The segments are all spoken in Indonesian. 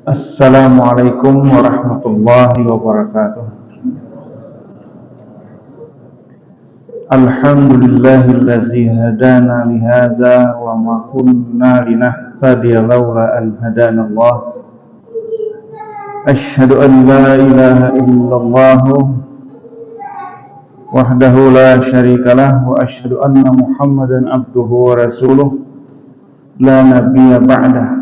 Assalamualaikum warahmatullahi wabarakatuh. Alhamdulillahillazi hadana lihaza wa ma kunna linahtadiya laula an hadanallah. Asyhadu an la ilaha illallah wahdahu la syarikalah wa asyhadu anna Muhammadan abduhu wa rasuluh la nabiyya ba'dah.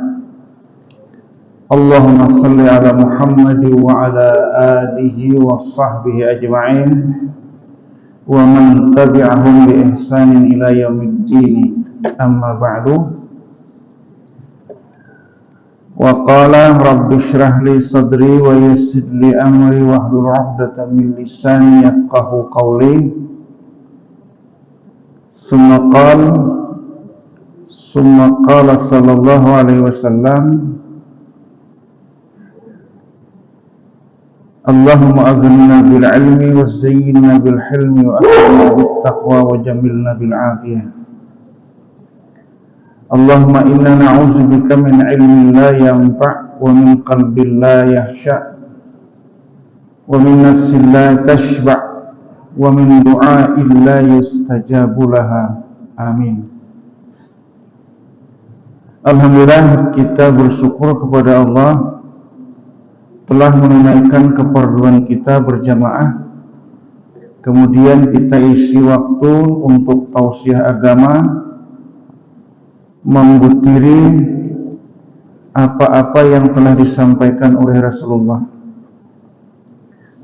Allahumma salli ala Muhammad wa ala alihi wa sahbihi ajma'in wa man tabi'ahum bi ihsanin ila yaumiddin. Amma ba'du. Wa qala rabbi shrah li sadri wa yassir li amri wahlul 'uqdatam min lisani yafqahu qawli. Summa qala sallallahu alaihi wasallam, Allahumma aghnina bil ilmi wa zayyinna bil hilmi wa akrimna bit taqwa wa jamilna bil afiyah. Allahumma inna na'udzubika min ilmin la yanfa' wa min qalbin la yakhsha' wa min nafsin la tashba' wa min du'a'in la yustajabu laha. Amin. Alhamdulillah, kita bersyukur kepada Allah telah menunaikan keperluan kita berjamaah. Kemudian kita isi waktu untuk tausiah agama, membutiri apa-apa yang telah disampaikan oleh Rasulullah.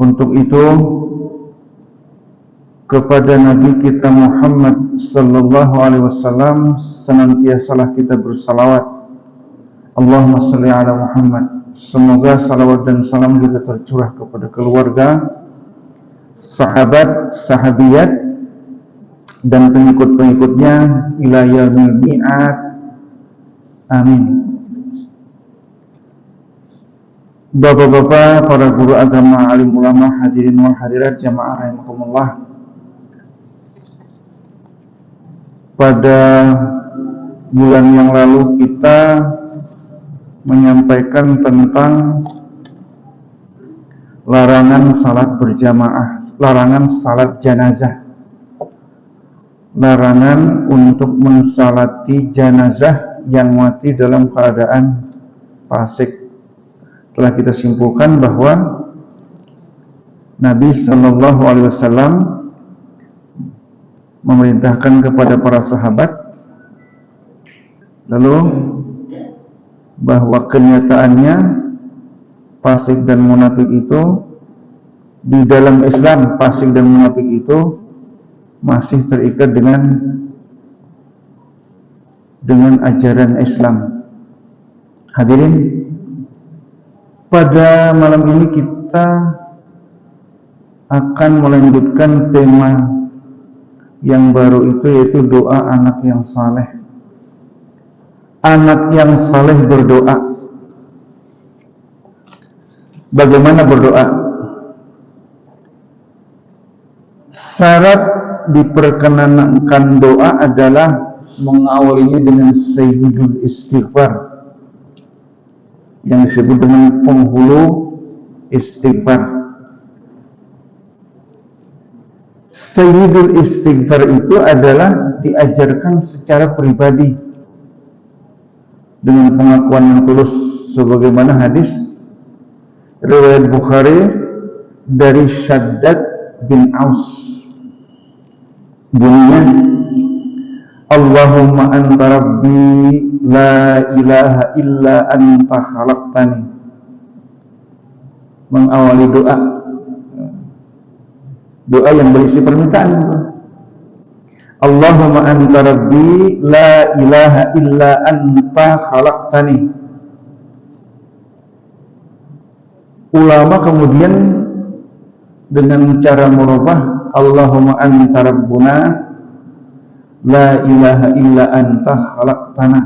Untuk itu, kepada Nabi kita Muhammad sallallahu alaihi wasallam senantiasalah kita bersalawat. Allahumma shalli ala Muhammad. Semoga salawat dan salam juga tercurah kepada keluarga, sahabat, sahabiyat, dan pengikut-pengikutnya ila yaumil mi'ad. Amin. Bapak-bapak, para guru agama, alim ulama, hadirin wal hadirat, jamaah rahimakumullah. Pada bulan yang lalu kita menyampaikan tentang larangan salat berjamaah, larangan salat janazah, larangan untuk mensalati janazah yang mati dalam keadaan fasik. Telah kita simpulkan bahwa Nabi sallallahu alaihi wasallam memerintahkan kepada para sahabat, lalu bahwa kenyataannya fasik dan munafik itu di dalam Islam, fasik dan munafik itu masih terikat dengan ajaran Islam. Hadirin, pada malam ini kita akan melanjutkan tema yang baru itu, yaitu doa anak yang saleh. Anak yang saleh berdoa. Bagaimana berdoa? Syarat diperkenankan doa adalah mengawalinya dengan sayyidul istighfar, yang disebut dengan penghulu istighfar. Sayyidul istighfar itu adalah diajarkan secara pribadi dengan pengakuan yang tulus, sebagaimana hadis riwayat Bukhari dari Shaddad bin Aus, bunyinya Allahumma anta rabbi la ilaha illa anta khalaqtani. Mengawali doa yang berisi permintaan itu. Allahumma anta rabbi la ilaha illa anta khalaqtani. Ulama kemudian dengan cara merubah Allahumma anta rabbuna la ilaha illa anta khalaqtana.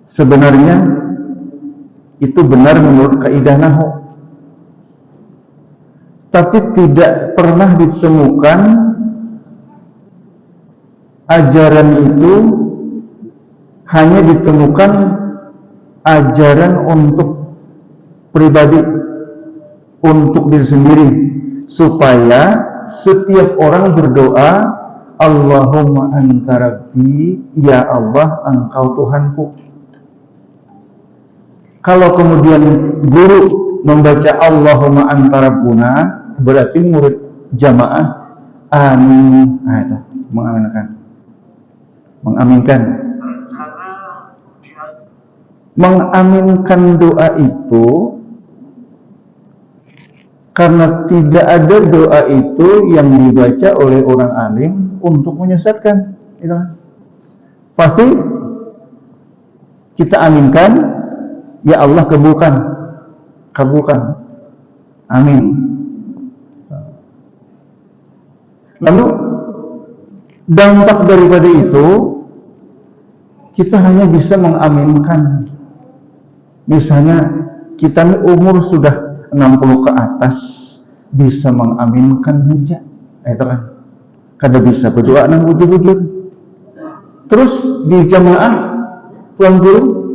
Sebenarnya itu benar menurut kaidah nahwu, tapi tidak pernah ditemukan ajaran itu hanya ditemukan ajaran untuk pribadi, untuk diri sendiri, supaya setiap orang berdoa, Allahumma anta rabbi, ya Allah engkau Tuhanku. Kalau kemudian guru membaca Allahumma anta rabbuna, berarti murid jamaah amin. Nah itu mengaminkan doa itu, karena tidak ada doa itu yang dibaca oleh orang alim untuk menyesatkan. Itu pasti kita aminkan, ya Allah kabulkan, amin. Lalu dampak daripada itu, kita hanya bisa mengaminkan. Misalnya kita umur sudah 60 ke atas, bisa mengaminkan saja, itu kan kada bisa berdoa nang bujur-bujur. Terus di jamaah tuan guru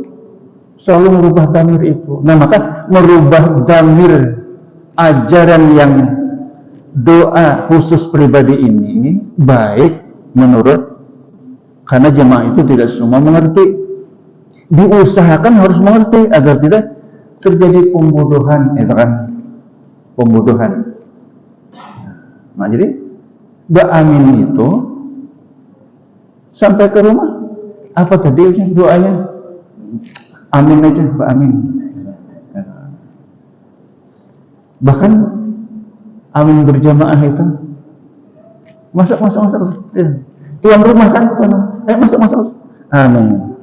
selalu merubah damir itu. Nah maka merubah damir ajaran yang doa khusus pribadi ini baik menurut, karena jamaah itu tidak semua mengerti. Diusahakan harus mengerti agar tidak terjadi pembodohan, itu kan pembodohan. Nah jadi ba'amin itu sampai ke rumah, apa tadi doanya? Amin aja, ba'amin. Bahkan amin berjamaah itu, masuk. Tuan rumah kan, masuk. Amin.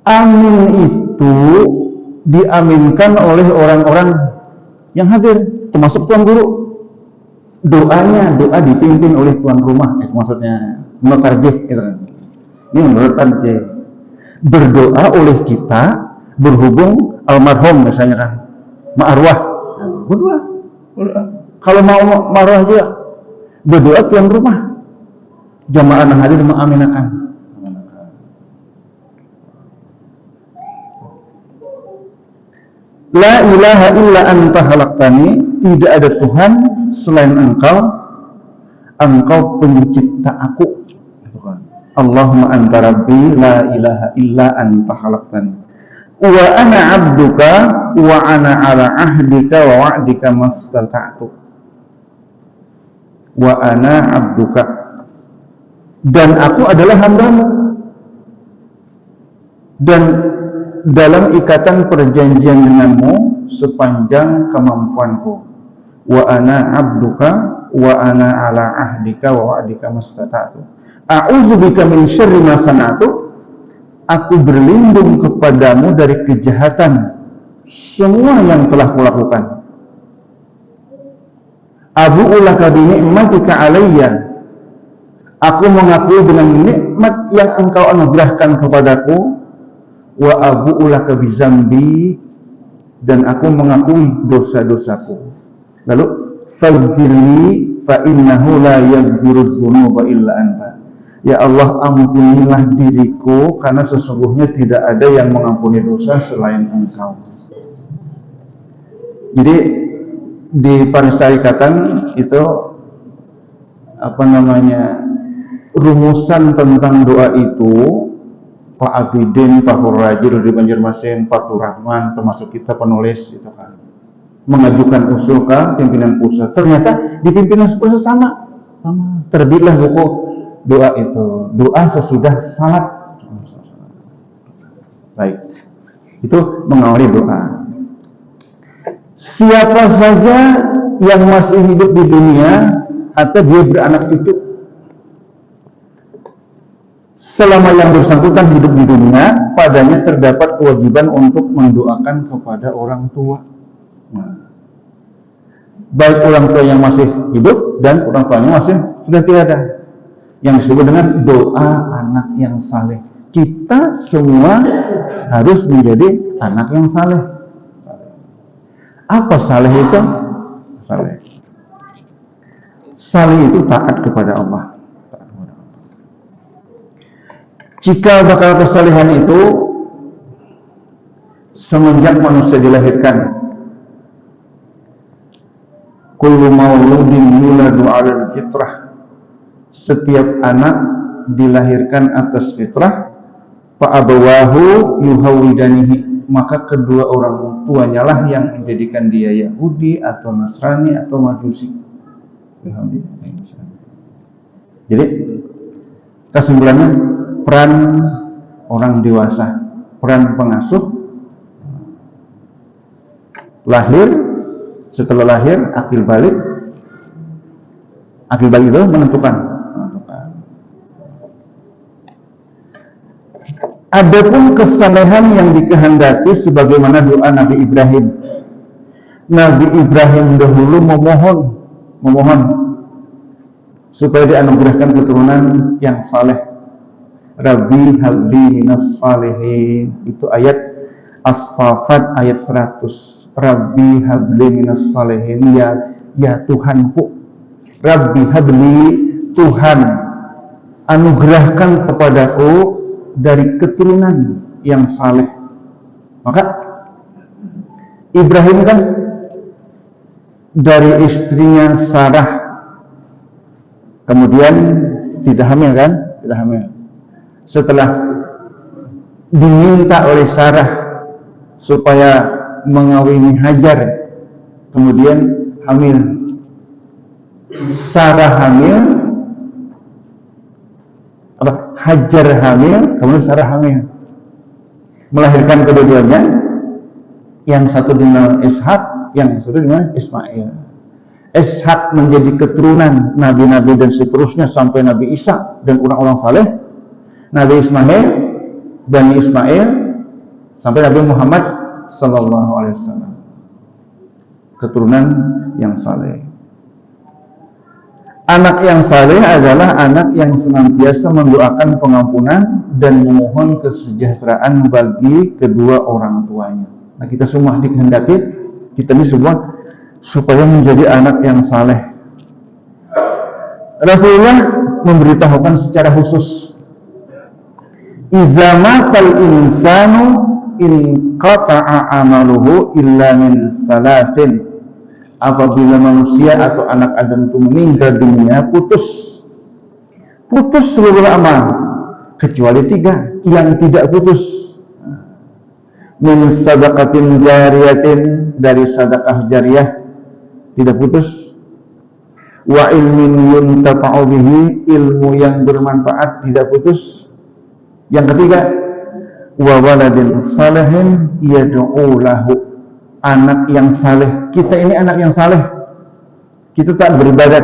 Amin itu diaminkan oleh orang-orang yang hadir, termasuk tuan guru. Doa dipimpin oleh tuan rumah, itu maksudnya menurut tarjih, itu kan. Ini menurut tarjih. Berdoa oleh kita, berhubung almarhum misalnya kan, ma'arwah, berdoa. Kalau mau marwah juga, berdoa tuan rumah. Jamaah yang hadir mengaminakan. La ilaha illa anta khalaqtani, tidak ada Tuhan selain engkau pencipta aku. Allahumma anta rabbi, la ilaha illa anta khalaqtani, wa ana abduka, wa ana ala ahdika wa wa'dika mastata'tu. Wa ana abduka, dan aku adalah hambamu, dan dalam ikatan perjanjian denganmu sepanjang kemampuanku. Wa ana abduka wa ana ala ahdika wa wa'dika mastata'tu. A'udzubika min syarri ma sana'tu. Aku berlindung kepadamu dari kejahatan semua yang telah kulakukan. Abu'u laka bi ni'matika alayya. Aku mengakui dengan nikmat yang engkau anugerahkan kepadaku. Wa abu'u laka bi zambi, dan aku mengakui dosa-dosaku. Lalu faghfirli fa innahu la yaghfirudz dzunuba illa anta. Ya Allah, ampunilah diriku, karena sesungguhnya tidak ada yang mengampuni dosa selain Engkau. Jadi di Parisarikatan itu rumusan tentang doa itu, Pak Abidin, Pak Hurrajil di Banjarmasin, Pak Turrahman, termasuk kita penulis itu kan, mengajukan usul ke pimpinan pusat. Ternyata di pimpinan pusat sama. Terbitlah buku doa itu, doa sesudah salat. Baik, itu mengawali doa. Siapa saja yang masih hidup di dunia atau dia beranak cucu, selama yang bersangkutan hidup di dunia, padanya terdapat kewajiban untuk mendoakan kepada orang tua. Baik orang tua yang masih hidup dan orang tuanya masih sudah tiada, yang disebut dengan doa anak yang saleh. Kita semua harus menjadi anak yang saleh. Apa saleh itu? Saleh itu taat kepada Allah. Cikal bakal kesalehan itu semenjak manusia dilahirkan. Kullu mauludin yuladu 'alal fitrah. Setiap anak dilahirkan atas fitrah. Fa abawahu yuhawidanihi, maka kedua orang tuanya lah yang menjadikan dia Yahudi atau Nasrani atau Majusi. Jadi kesimpulannya, peran orang dewasa, peran pengasuh, lahir, setelah lahir akil balik itu menentukan. Adapun kesalehan yang dikehendaki sebagaimana doa Nabi Ibrahim. Nabi Ibrahim dahulu memohon supaya dianugerahkan keturunan yang saleh. Rabbi habli minas salihin. Itu ayat As-Saffat ayat 100. Rabbi habli minas salihin, ya Tuhanku. Rabbi habli, Tuhan anugerahkan kepadaku dari keturunan yang saleh. Maka Ibrahim kan dari istrinya Sarah, kemudian tidak hamil kan? Tidak hamil. Setelah diminta oleh Sarah supaya mengawini Hajar, kemudian hamil. Sarah hamil, Hajar hamil, kemudian Sarah hamil, melahirkan kedua-duanya. Yang satu dinamakan Ishak, yang satu dinamakan Ismail. Ishak menjadi keturunan nabi-nabi dan seterusnya sampai Nabi Isa dan orang-orang saleh. Nabi Ismail, Bani Ismail sampai Nabi Muhammad sallallahu alaihi wasallam. Keturunan yang saleh. Anak yang saleh adalah anak yang senantiasa mendoakan pengampunan dan memohon kesejahteraan bagi kedua orang tuanya. Nah, kita semua dikehendaki, kita ini semua supaya menjadi anak yang saleh. Rasulullah memberitahukan secara khusus, "Iza matal insanu in qata'a amaluhu illa min salasin." Apabila manusia atau anak Adam itu meninggal dunia, putus seluruh amal kecuali 3 yang tidak putus. Min sadaqatin jariyatin, dari sedekah jariyah tidak putus. Wa ilmin yuntafa'u bihi, ilmu yang bermanfaat tidak putus. Yang ketiga, wa waladin salihin yad'u lahu, anak yang saleh. Kita ini anak yang saleh, kita tak beribadat,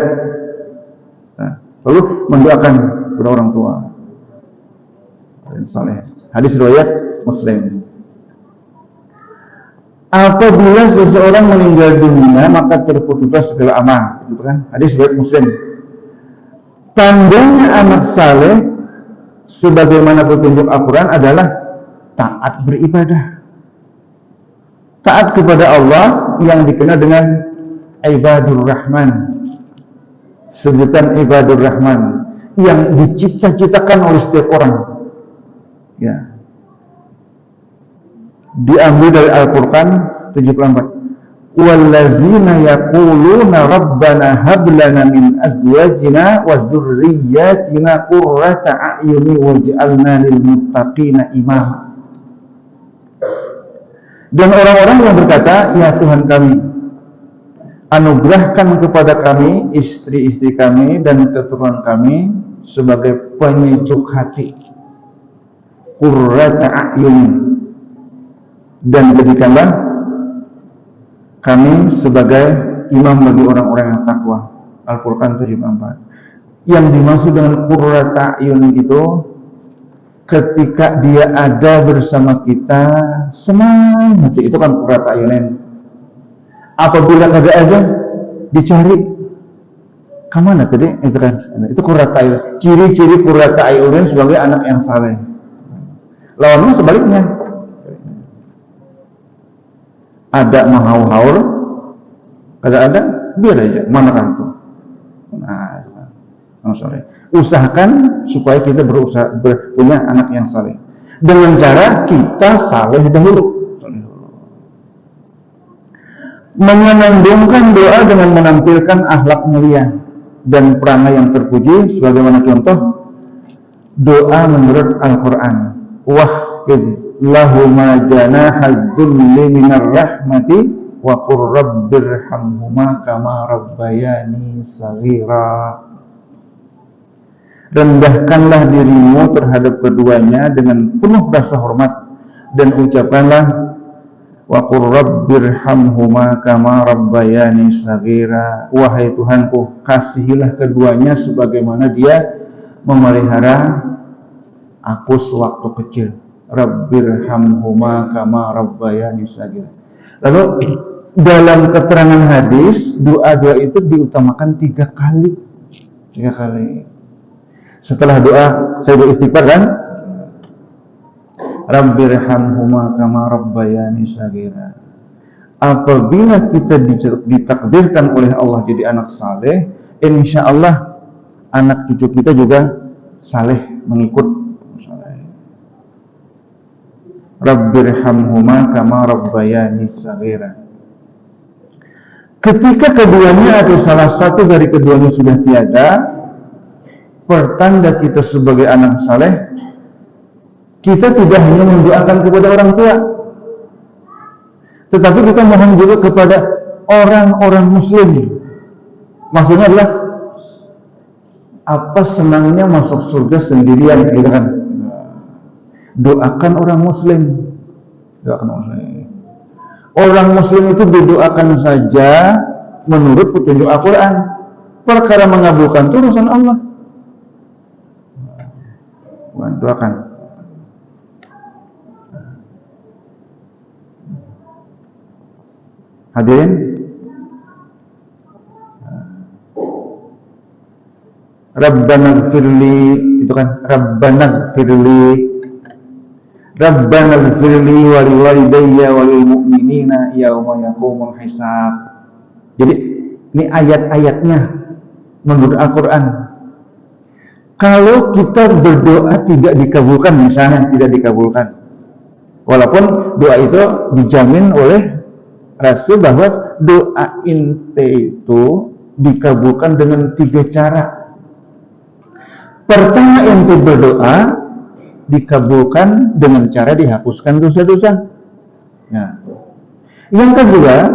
lalu mendoakan kepada orang tua yang saleh. Hadis riwayat Muslim. Apabila seseorang meninggal dunia, maka terputuslah segala amal. Itu kan hadis riwayat Muslim. Tandanya anak saleh, sebagaimana petunjuk Al-Quran, adalah taat beribadah. Taat kepada Allah yang dikenal dengan Ibadur Rahman. Sebutan Ibadur Rahman yang dicita-citakan oleh setiap orang. Ya. Diambil dari Al-Qur'an 74. Wallazina yaquluna rabbana hab lana min azwajina wa dzurriyyatina qurrata a'yuni waj'alna lil muttaqina imama. Dan orang-orang yang berkata, ya Tuhan kami, anugerahkan kepada kami istri-istri kami dan keturunan kami sebagai penyejuk hati, qurrata a'yun, dan jadikanlah kami sebagai imam bagi orang-orang yang takwa. Al-Qur'an 74. Yang dimaksud dengan qurrata a'yun itu, ketika dia ada bersama kita senang hati, itu kan qurrata a'yun. Apabila kagak ada, dicari kemana tadi, itu kan, itu qurrata a'yun. Ciri-ciri qurrata a'yun sebagai anak yang saleh. Lawannya sebaliknya, ada menghaur-haur, kagak ada, biar aja, mana kan itu. Nah, sorry. usahakan supaya kita punya anak yang saleh dengan cara kita saleh dahulu. Menyenandungkan doa dengan menampilkan akhlak mulia dan perangai yang terpuji, sebagaimana contoh doa menurut Al-Quran. Wahfiz lahuma janahaz zulli minar rahmati wa qur rabbirhamhuma kama rabbayani saghira. Rendahkanlah dirimu terhadap keduanya dengan penuh rasa hormat dan ucapkanlah wa qur rabbirhamhuma kama rabbayani saghira. Wahai Tuhanku, kasihilah keduanya sebagaimana dia memelihara aku sewaktu kecil. Rabbirhamhuma kama rabbayani saghira. Lalu dalam keterangan hadis, doa-doa itu diutamakan 3 kali. 3 kali. Setelah doa saya beristighfar kan, Rabbirhamhuma kama rabbayani saghira. Apabila kita ditakdirkan oleh Allah jadi anak saleh, insya Allah anak cucu kita juga saleh mengikut. Rabbirhamhuma kama rabbayani saghira. Ketika keduanya atau salah satu dari keduanya sudah tiada, pertanda kita sebagai anak saleh, kita tidak hanya mendoakan kepada orang tua, tetapi kita mohon juga kepada orang-orang muslim. Maksudnya adalah apa senangnya masuk surga sendirian, gitu kan? Doakan orang muslim. Doakan orang muslim. Orang muslim itu didoakan saja menurut petunjuk Al-Quran. Perkara mengabulkan itu urusan Allah. Doakan. Hadirin, Rabbana gfirli, itu kan Rabbana gfirli wa liwalidayya wa lil mu'minina yauma yaqumul hisab. Jadi ini ayat-ayatnya menurut Al-Quran. Kalau kita berdoa tidak dikabulkan, misalnya tidak dikabulkan, walaupun doa itu dijamin oleh Rasul bahwa doa ente itu dikabulkan dengan 3 cara. Pertama, ente berdoa dikabulkan dengan cara dihapuskan dosa-dosa. Nah, yang kedua,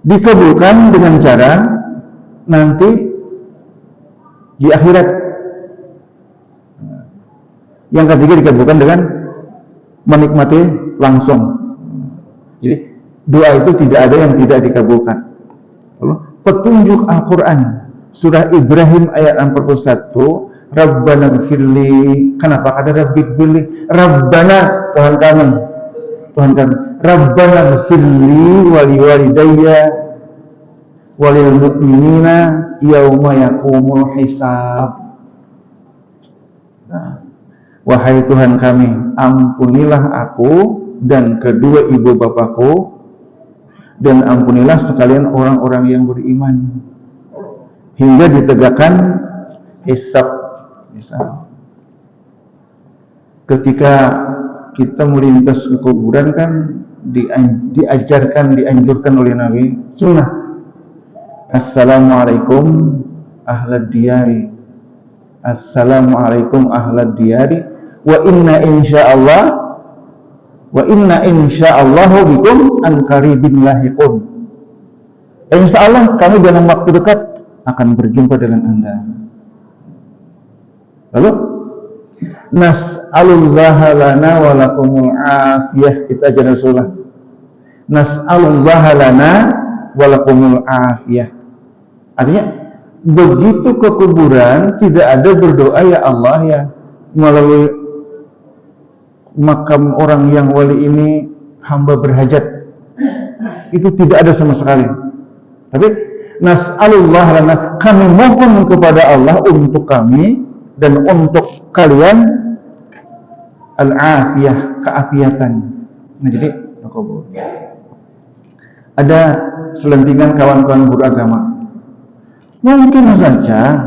dikabulkan dengan cara nanti di akhirat. Yang ketiga, dikabulkan dengan menikmati langsung. Jadi doa itu tidak ada yang tidak dikabulkan. Petunjuk Al-Quran surah Ibrahim ayat 41, Rabbana gfirli. Kenapa ada Rabbi gfirli? Rabbana, Tuhan kami, Tuhan kami. Rabbana gfirli wa liwalidayya wa lil mu'minina yauma yaqumul hisab. Nah, wahai Tuhan kami, ampunilah aku dan kedua ibu bapakku, dan ampunilah sekalian orang-orang yang beriman hingga ditegakkan hisab. Ketika kita melintas ke kuburan kan dianjurkan oleh Nabi sunnah, Assalamualaikum ahlad diyari, Assalamualaikum ahlad diyari, wa inna insya'allahu bikum an qaribin lahiqun. Insyaallah kami dalam waktu dekat akan berjumpa dengan Anda. Lalu nas'alullaha lana wa lakumul afiyah. Kita ajar Rasulullah. Nas'alullaha lana wa lakumul afiyah. Artinya begitu ke kuburan tidak ada berdoa ya Allah ya melalui makam orang yang wali ini hamba berhajat, itu tidak ada sama sekali. Tapi nas'alullah lana, kami mohon kepada Allah untuk kami dan untuk kalian al-afiyah, keafiatan. Nah, jadi ada selentingan kawan-kawan beragama, mungkin saja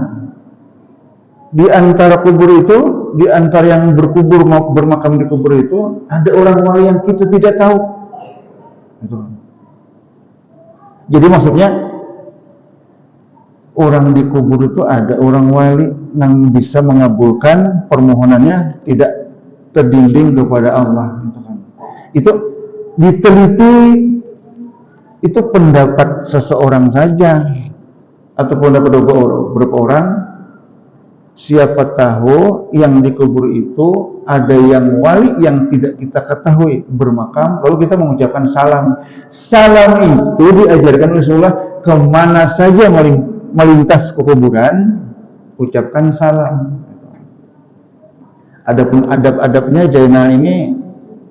Di antara kubur itu, di antara yang berkubur bermakam di kubur itu, ada orang wali yang kita tidak tahu. Itu. Jadi maksudnya orang di kubur itu ada orang wali yang bisa mengabulkan permohonannya tidak terdinding kepada Allah. Itu diteliti, itu pendapat seseorang saja atau pendapat beberapa orang. Siapa tahu yang dikubur itu ada yang wali yang tidak kita ketahui bermakam, lalu kita mengucapkan salam. Salam itu diajarkan Rasulullah, kemana saja melintas ke kuburan, ucapkan salam. Adapun adab-adabnya Jainal ini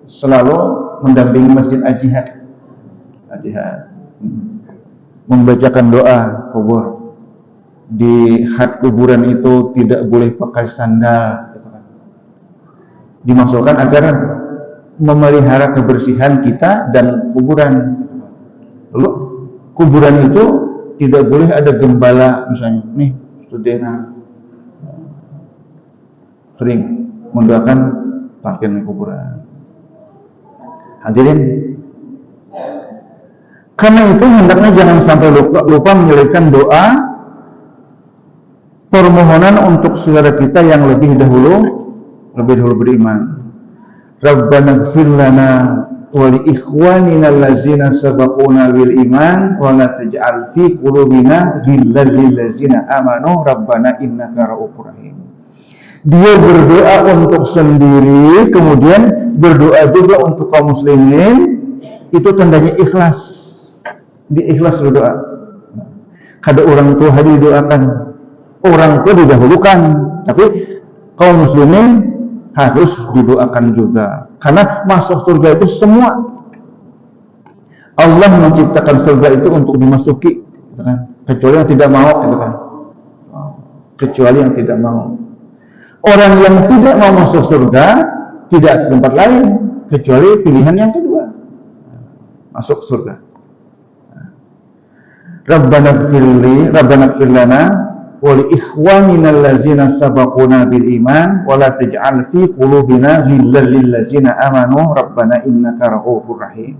selalu mendampingi Masjid Al-Jihad, membacakan doa kubur. Di had kuburan itu tidak boleh pakai sandal, dimaksudkan agar memelihara kebersihan kita dan kuburan. Lalu kuburan itu tidak boleh ada gembala, misalnya nih Sudena sering mendoakan pakaian kuburan. Hadirin, karena itu hendaknya jangan sampai lupa menyelipkan doa permohonan untuk saudara kita yang lebih dahulu beriman. Rabbana ighfir lana wa li ikhwanina allazina sabaquna bil iman wa la taj'al fi qulubina ghillan lil ladzina amanu rabbana innaka ra'ufur rahim. Dia berdoa untuk sendiri, kemudian berdoa juga untuk kaum muslimin. Itu tandanya ikhlas. Diikhlas berdoa. Kada orang tua hadir doakan, orang tua didahulukan, tapi kaum muslimin harus didoakan juga. Karena masuk surga itu semua. Allah menciptakan surga itu untuk dimasuki, gitu kan? Kecuali yang tidak mau, gitu kan? Kecuali yang tidak mau. Orang yang tidak mau masuk surga tidak ke tempat lain kecuali pilihan yang kedua, masuk surga. Rabbana ighfir lana wa li ikhwanina allazina sabaquna bil iman wa la taj'al fi qulubina ghillan lil ladzina amanu rabbana innaka ra'ufur rahim.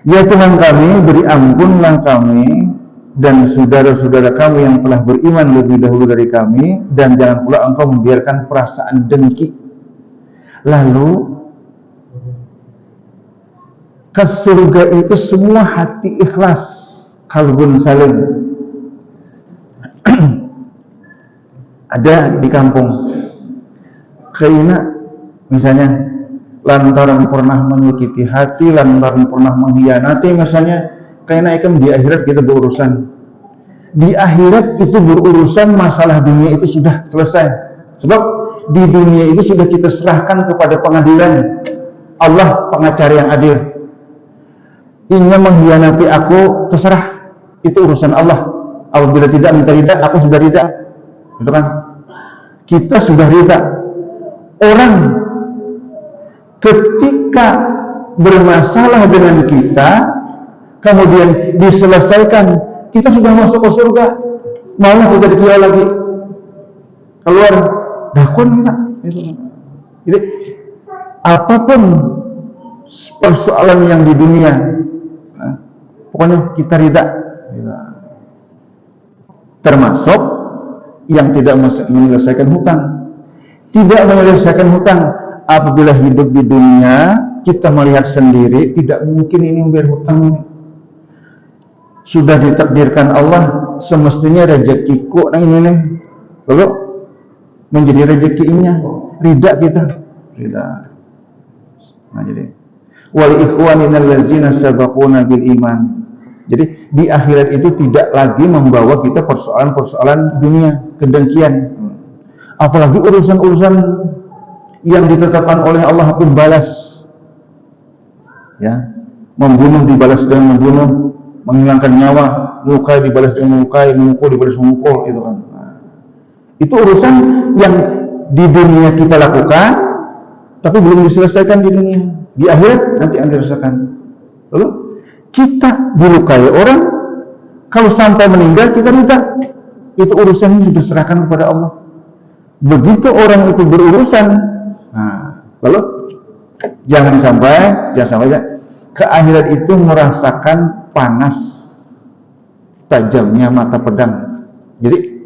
Ya Tuhan kami, beri ampunlah kami dan saudara-saudara kami yang telah beriman lebih dahulu dari kami, dan jangan pula engkau membiarkan perasaan dengki. Lalu ke surga itu semua hati ikhlas, qalbun salim. Ada di kampung kayaknya misalnya lantaran pernah menyakiti hati, lantaran pernah mengkhianati misalnya, kayaknya ikan di akhirat kita berurusan. Di akhirat itu berurusan, masalah dunia itu sudah selesai. Sebab di dunia itu sudah kita serahkan kepada pengadilan Allah, pengacara yang adil. Ingin mengkhianati aku, terserah, itu urusan Allah. Apabila tidak minta ridha, aku sudah ridha. Gitu kan? Kita sudah ridha. Orang ketika bermasalah dengan kita, kemudian diselesaikan, kita sudah masuk ke surga, malah kita dikeluar lagi, keluar dakun kita. Jadi apapun persoalan yang di dunia, pokoknya kita ridha. Termasuk yang tidak menyelesaikan hutang. Tidak menyelesaikan hutang. Apabila hidup di dunia, kita melihat sendiri, tidak mungkin ini membayar hutang ini. Sudah ditakdirkan Allah, semestinya rezekiku nah ini nih. Lalu menjadi rezekinya, ridha kita. Ridha. Nah jadi, wal ikhwanina allazina sabaquna bil iman. Jadi di akhirat itu tidak lagi membawa kita persoalan-persoalan dunia, kedengkian. Apalagi urusan-urusan yang ditetapkan oleh Allah pun balas. Ya, membunuh dibalas dengan membunuh, menghilangkan nyawa, melukai dibalas dengan melukai, memukul dibalas memukul, itu kan. Nah, itu urusan yang di dunia kita lakukan, tapi belum diselesaikan di dunia. Di akhirat nanti akan dirasakan. Lalu kita dilukai orang, kalau sampai meninggal kita minta, itu urusannya sudah serahkan kepada Allah. Begitu orang itu berurusan, nah, lalu jangan sampai ke akhirat itu merasakan panas tajamnya mata pedang. Jadi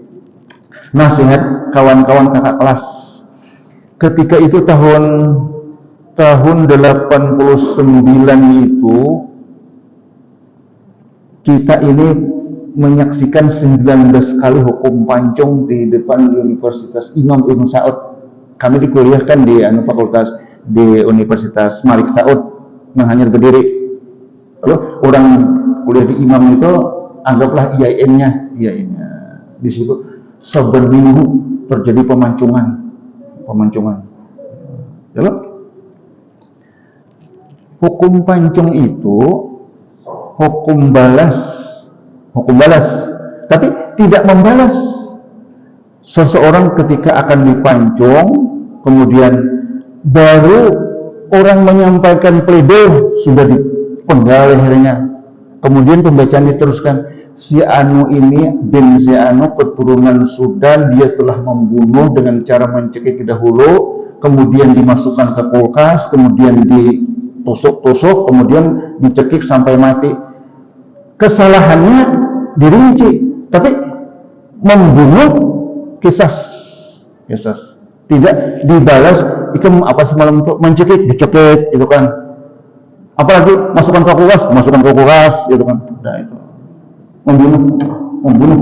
nasihat kawan-kawan kakak kelas, ketika itu tahun 89 itu kita ini menyaksikan 19 kali hukum pancung di depan Universitas Imam Ibn Saud. Kami dikuliahkan di fakultas di Universitas Malik Saud yang hanya berdiri. Lalu orang kuliah di Imam itu anggaplah IAIN-nya. Di situ saben minggu terjadi pemancingan. Lalu hukum pancung itu hukum balas, tapi tidak membalas. Seseorang ketika akan dipancung, kemudian baru orang menyampaikan pledoi, sudah dipenggal lehernya, kemudian pembacaan diteruskan, si anu ini bin si anu keturunan Sudan, dia telah membunuh dengan cara mencekik dahulu, kemudian dimasukkan ke kulkas, kemudian ditusuk-tusuk, kemudian dicekik sampai mati. Kesalahannya dirinci, tapi membunuh kisas tidak dibalas. Ikem apa semalam itu mencekik, dicekik, itu kan. Apalagi masukkan ke kulkas, itu kan. Nah, itu membunuh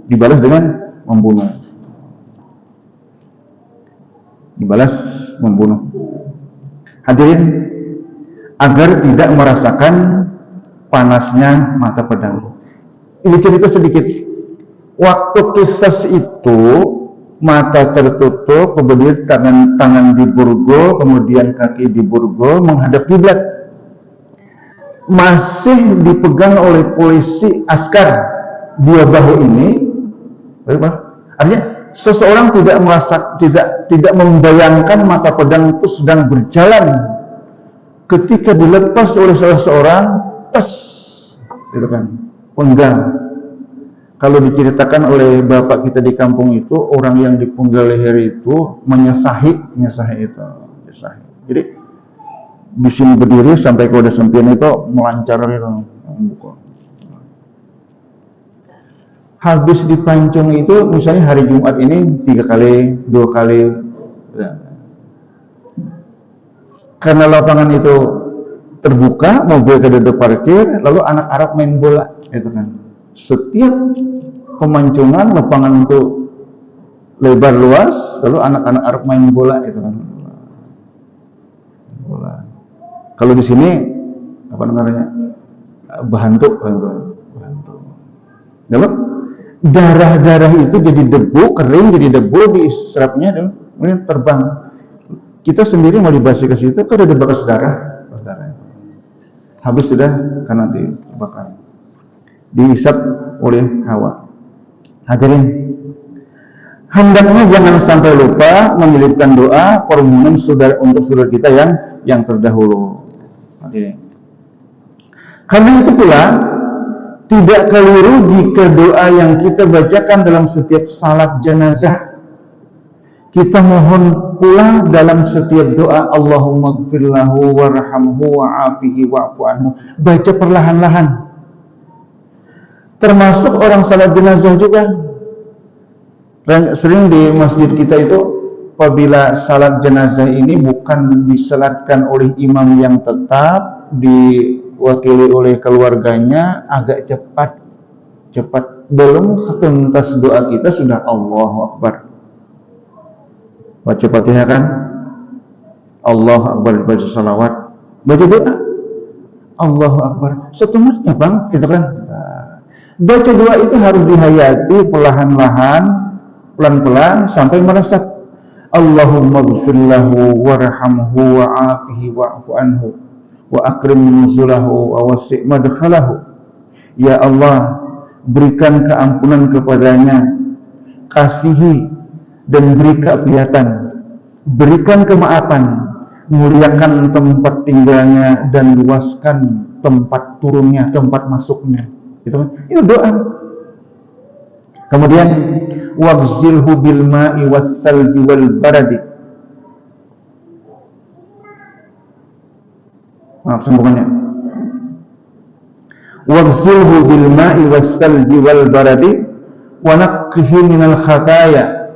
dibalas dengan membunuh. Hadirin, agar tidak merasakan panasnya mata pedang. Ini cerita sedikit. Waktu kisah itu mata tertutup, kemudian tangan diborgol, kemudian kaki diborgol menghadap kiblat. Masih dipegang oleh polisi askar dua bahu ini. Artinya seseorang tidak membayangkan mata pedang itu sedang berjalan. Ketika dilepas oleh salah seorang, gitu kan, penggal. Kalau diceritakan oleh bapak kita di kampung itu, orang yang dipenggal leher itu menyesahi itu. Jadi di sini berdiri sampai ke udah sempian itu melancar itu. Habis dipancung itu, misalnya hari Jumat ini 3 kali, 2 kali. Karena lapangan itu terbuka, mobil keduduk parkir, lalu anak Arab main bola, itu kan. Setiap pemancungan lapangan itu lebar luas, lalu anak-anak Arab main bola, itu kan. Bola. Kalau di sini apa namanya? Bahantu. Lalu darah itu jadi debu, kering jadi debu, diserapnya kemudian terbang. Kita sendiri mau dibasuh ke situ, kan ada bekas darah. Habis sudah karena dibakar, dihisap oleh Hawa. Hadirin, hendaknya jangan sampai lupa menyelipkan doa permohonan untuk saudara kita yang terdahulu. Hadirin, karena itu pula tidak keliru jika doa yang kita bacakan dalam setiap salat jenazah, kita mohon pula dalam setiap doa, Allahumma gfirlahu warhamhu wa'afihi wa'fu anhu. Baca perlahan-lahan. Termasuk orang salat jenazah juga. Dan sering di masjid kita itu, apabila salat jenazah ini bukan disalatkan oleh imam yang tetap, diwakili oleh keluarganya, agak cepat. Belum tuntas doa kita sudah Allahu Akbar. Baca Fatihah kan, Allahu Akbar, baca salawat, baca doa, Allahu Akbar, seterusnya bang, gitu kan. Baca doa itu harus dihayati pelan-pelan sampai meresap. Allahumma gfirlahu warhamhu wa'afihi wa'fu anhu wa akrim nuzulahu wa wasi' madkhalahu. Ya Allah, berikan keampunan kepadanya, kasihi dan beri keapiatan, berikan kemaafan, muliakan tempat tinggalnya dan luaskan tempat turunnya, tempat masuknya. Itu doa. Kemudian waghsilhu bil ma'i was salji wal baradi. Maaf, sambungannya. Waghsilhu bil ma'i was salji wal baradi wa naqqihi minal khataya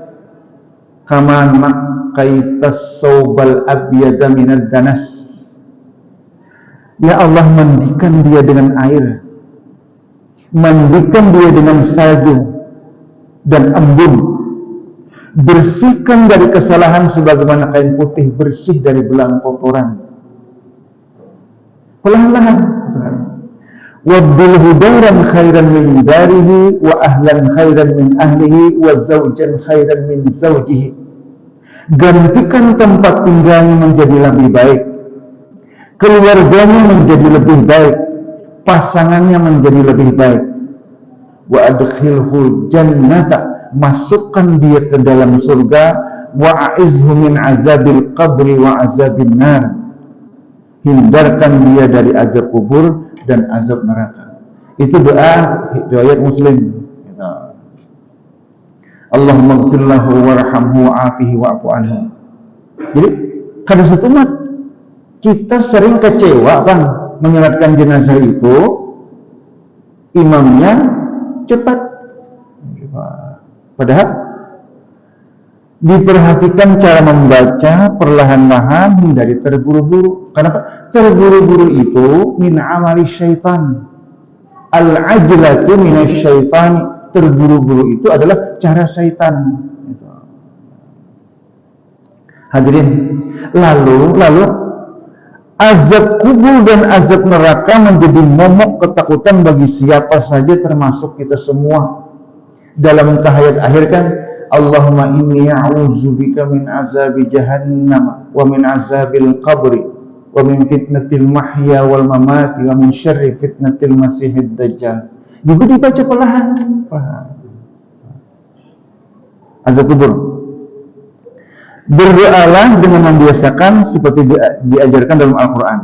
kama naqaitas sawbal abyada minad danas. Ya Allah, mandikan dia dengan air, mandikan dia dengan salju dan embun, bersihkan dari kesalahan sebagaimana kain putih bersih dari belang kotoran. Perlahan-lahan. Wabdilhu daran khairan min darihi wa ahlan khairan min ahlihi wa zawjan khairan min zawjihi. Gantikan tempat tinggalnya menjadi lebih baik, keluarganya menjadi lebih baik, pasangannya menjadi lebih baik. Wa adkhilhu jannata, masukkan dia ke dalam surga. Wa a'izhu min azabil qabri wa azabin nar, hindarkan dia dari azab kubur dan azab neraka. Itu doa riwayat Muslim. Allahumma ighfir lahu warhamhu wa'afihi wa'fu anhu. Jadi kada satu mat kita sering kecewa Bang menyolatkan jenazah itu, imamnya cepat. Padahal diperhatikan cara membaca perlahan-lahan, hindari terburu-buru. Kenapa? Terburu-buru itu min amali syaitan. Al-ajlatu minasy syaitan. Terburu-buru itu adalah cara syaitan. Hadirin, lalu azab kubur dan azab neraka menjadi momok ketakutan bagi siapa saja, termasuk kita semua. Dalam tahiyat akhir kan, Allahumma inni a'udzubika min azabi jahannam wa min azabil qabri wa min fitnatil mahya wal mamati wa min syarri fitnatil masihid dajjal. Juga dibaca perlahan. Azab kubur. Berdoalah dengan membiasakan seperti diajarkan dalam Al-Quran.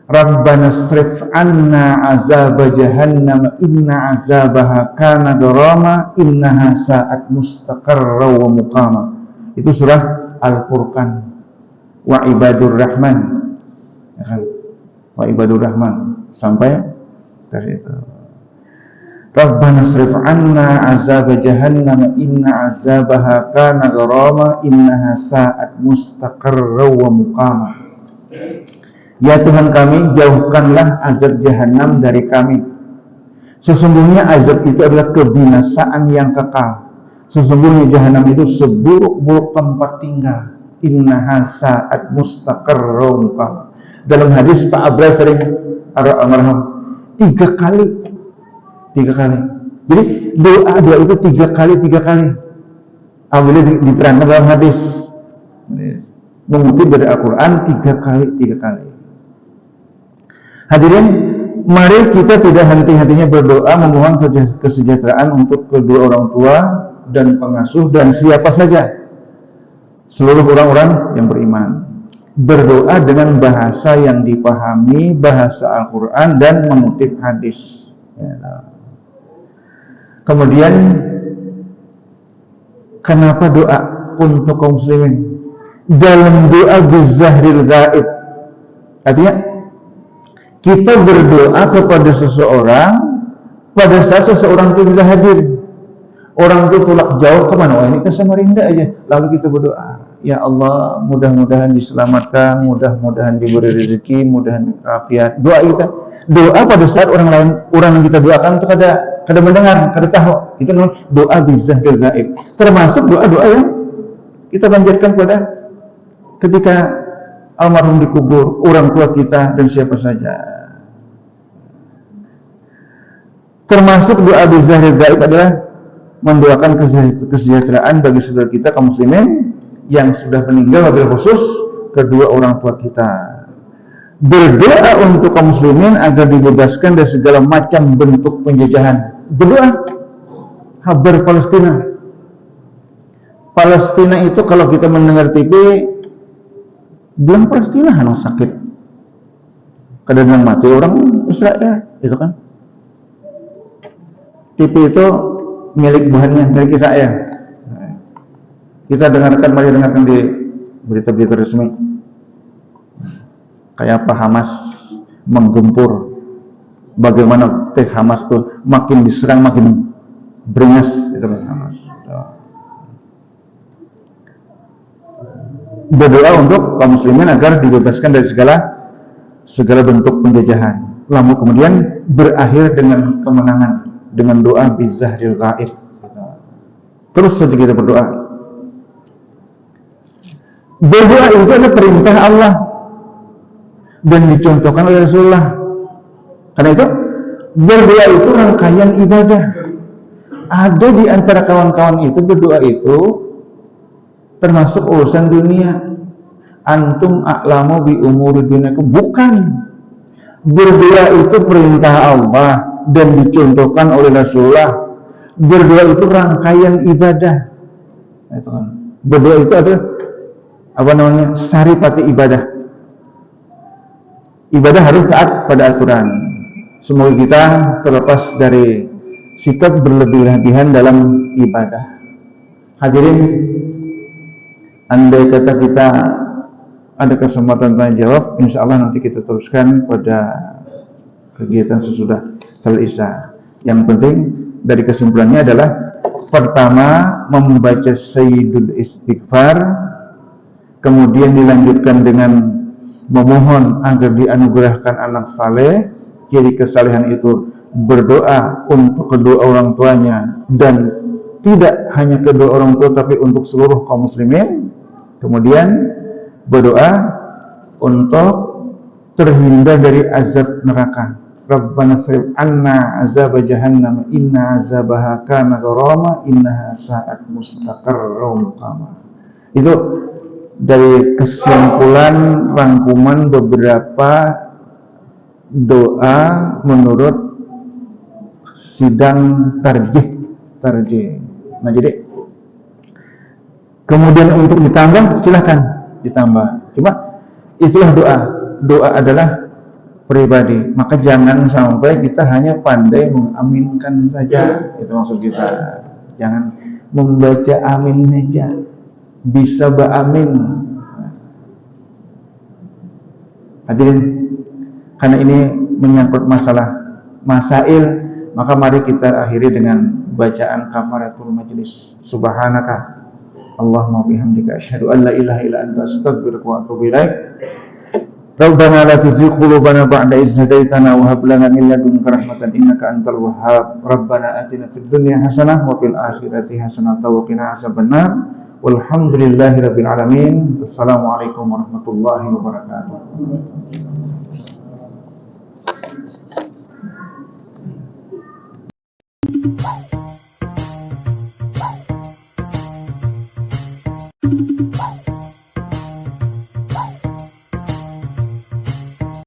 Rabbana srif anna azab jahannam inna azabaha kana gharama innaha sa'at mustaqarra wa muqama. Itu surah Al-Furqan. Wa ibadur rahman. Wa ibadur rahman sampai dari itu. Rabbana srif anna azab jahannam inna azabaha kana gharama innaha sa'at mustaqarra wa muqama. Ya Tuhan kami, jauhkanlah azab jahanam dari kami. Sesungguhnya azab itu adalah kebinasaan yang kekal. Sesungguhnya jahanam itu seburuk-buruk tempat tinggal. Innaha sa'at mustaqarra wa muqama. Dalam hadis Pak Abra sering almarhum 3 kali. Jadi doa itu 3 kali. Apabila diterangkan dalam hadis, mengutip dari Al-Quran 3 kali. Hadirin, mari kita tidak henti-hentinya berdoa memohon kesejahteraan untuk kedua orang tua dan pengasuh dan siapa saja, seluruh orang-orang yang beriman. Berdoa dengan bahasa yang dipahami, bahasa Al-Quran dan mengutip hadis. Kemudian, kenapa doa untuk kaum muslimin? Dalam doa bizahril gaib, artinya kita berdoa kepada seseorang pada saat seseorang itu tidak hadir. Orang itu tulak jauh kemana? Oh, ini ke Samarinda aja. Lalu kita berdoa, ya Allah, mudah-mudahan diselamatkan, mudah-mudahan diberi rezeki, mudah-mudahan keafian. Doa kita, doa pada saat orang yang kita doakan itu kada mendengar, kada tahu. Itu namanya doa bizahril gaib. Termasuk doa-doa yang kita panjatkan pada ketika almarhum dikubur, orang tua kita dan siapa saja. Termasuk doa bizahril gaib adalah mendoakan kesejahteraan bagi saudara kita kaum muslimin yang sudah meninggal, wabil khusus kedua orang tua kita. Berdoa untuk kaum muslimin agar dibebaskan dari segala macam bentuk penjajahan. Berdoa kabar Palestina itu kalau kita mendengar TV bilang Palestina hanya sakit, kadang-kadang mati orang Israel, itu kan. TV itu milik bahannya, milik saya. Kita dengarkan, mari dengarkan di berita-berita resmi. Kayak apa Hamas menggempur, bagaimana Hamas tuh makin diserang makin beringas itu kan Hamas. Berdoa untuk kaum muslimin agar dibebaskan dari segala bentuk penjajahan. Lalu kemudian berakhir dengan kemenangan dengan doa bizahril ghaib. Terus saja kita berdoa. Berdoa itu adalah perintah Allah dan dicontohkan oleh Rasulullah. Karena itu berdoa itu rangkaian ibadah. Ada di antara kawan-kawan itu berdoa itu termasuk urusan dunia. Antum a'lamu bi umuri dunyaikum. Bukan. Berdoa itu perintah Allah dan dicontohkan oleh Rasulullah. Berdoa itu rangkaian ibadah. Itu kan. Berdoa itu ada saripati ibadah. Ibadah harus taat pada aturan. Semoga kita terlepas dari sikap berlebih-lebihan dalam ibadah. Hadirin, andai kata kita ada kesempatan tanya jawab, insya Allah nanti kita teruskan pada kegiatan sesudah salat Isya. Yang penting dari kesimpulannya adalah pertama membaca Sayyidul Istighfar, kemudian dilanjutkan dengan memohon agar dianugerahkan anak saleh. Ciri kesalehan itu berdoa untuk kedua orang tuanya dan tidak hanya kedua orang tua tapi untuk seluruh kaum muslimin. Kemudian berdoa untuk terhindar dari azab neraka. Rabbana srif anna azab jahannam inna azabaha kana gharama innaha sa'at mustaqarra muqama. Itu dari kesimpulan rangkuman beberapa doa menurut sidang tarjih. Nah, jadi kemudian untuk ditambah silahkan ditambah. Cuma itulah doa. Doa adalah pribadi. Maka jangan sampai kita hanya pandai mengaminkan saja. Itu maksud kita. Jangan membaca amin saja. Bisa beramin. Hadirin, karena ini menyangkut masalah masail, maka mari kita akhiri dengan bacaan kafaratul majlis. Subhanaka Allahumma bihamdika asyhadu an la ilaha illa anta astaghfiruka wa atubu ilaik. Rabbana la tuzigh qulubana ba'da idh hadaytana wa hab lana min ladunka rahmatan innaka antal wahhab. Rabbana atina fid dunya hasanah wa fil akhirati hasanah wa qina adzabannar. Walhamdulillahirabbil alamin. Assalamualaikum warahmatullahi wabarakatuh.